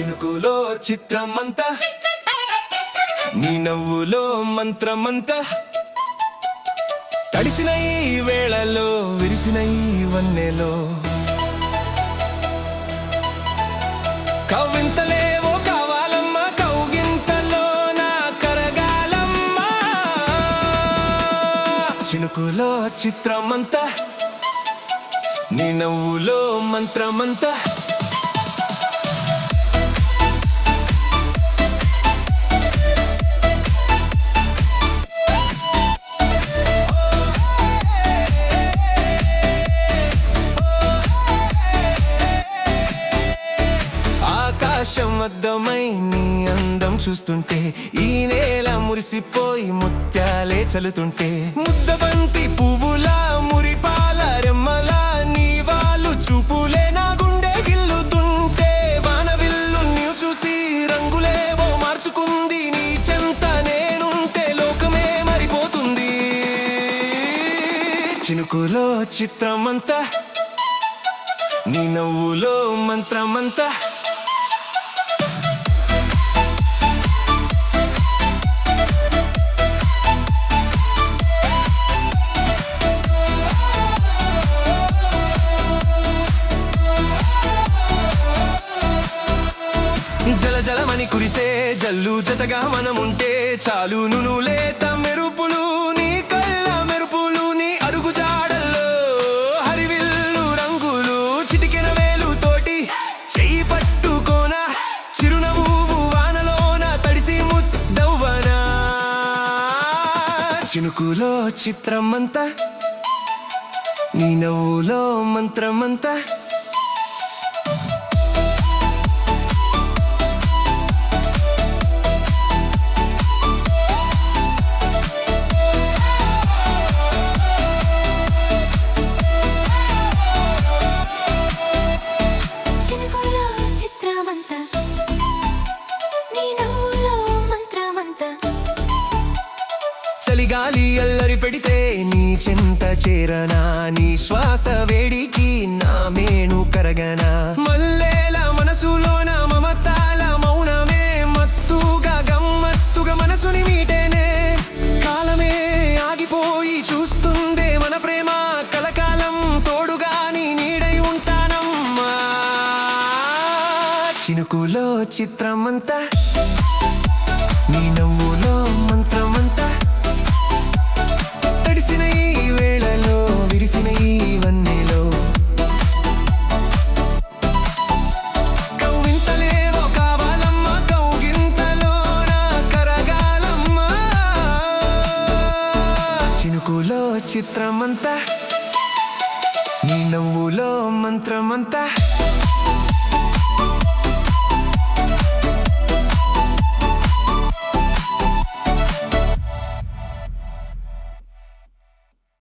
చినుకులో చిత్రమంతా, నీ నవ్వులో మంత్రమంతా, తడిసిన ఈ వేళలో విరిసిన ఈ వన్నెలో కవ్వింతలేవో కావాలమ్మా, కౌగింతలో నా కరగాలమ్మా. చినుకులో చిత్రమంతా, నీ నవ్వులో మంత్రమంతా. ఆకాశం అద్దమై నీ అందం చూస్తుంటే, ఈ నేల మురిసిపోయి ముత్యాలే చల్లుతుంటే, ముద్దబంతి పువ్వులా మురిపాల రెమ్మలా నీ వాళ్ళు చూపులే నా గుండె గిల్లుతుంటే, వానవిల్లు నీవు చూసి రంగులేవో మార్చుకుంది, నీ చెంత నేనుంటే లోకమే మారిపోతుంది. చినుకులో చిత్రమంతా, నీ నవ్వులో మంత్రమంతా. జల జలమని కురిసే జల్లు జతగా మనముంటే చాలు, నును లేత మెరుపులు నీ కళ్ళ మెరుపులు, నీ అడుగు జాడల్లో హరివిల్లు రంగులు, చిటికెన వేలు తోటి చెయ్యి పట్టుకోన, చిరునవ్వు వానలోన తడిసి ముద్దవ్వనా. చినుకులో చిత్రమంతా, నీ నవ్వులో మంత్రమంతా. చలిగాలి అల్లరి పెడితే నీ చెంత చేరనా, నీ శ్వాస వేడికి నా మేను కరగనా. మల్లేల మనసులోన మమతాల మౌనమే మత్తుగా గమ్మత్తుగా మనసుని మీటేనే, కాలమే ఆగిపోయి చూస్తుందే మన ప్రేమ కలకాలం తోడుగా నీ నీడై ఉంటానమ్మా. చినుకులో చిత్రమంతా, నీ నవ్వులో మంత్రమంతా, తడిసిన ఈ వేళలో విరిసిన ఈ వన్నెలో కవ్వింతలేవో కావాలమ్మా, కౌగింతలో నా కరగాలమ్మా. చినుకులో చిత్రమంతా, నీ నవ్వులో మంత్రమంతా.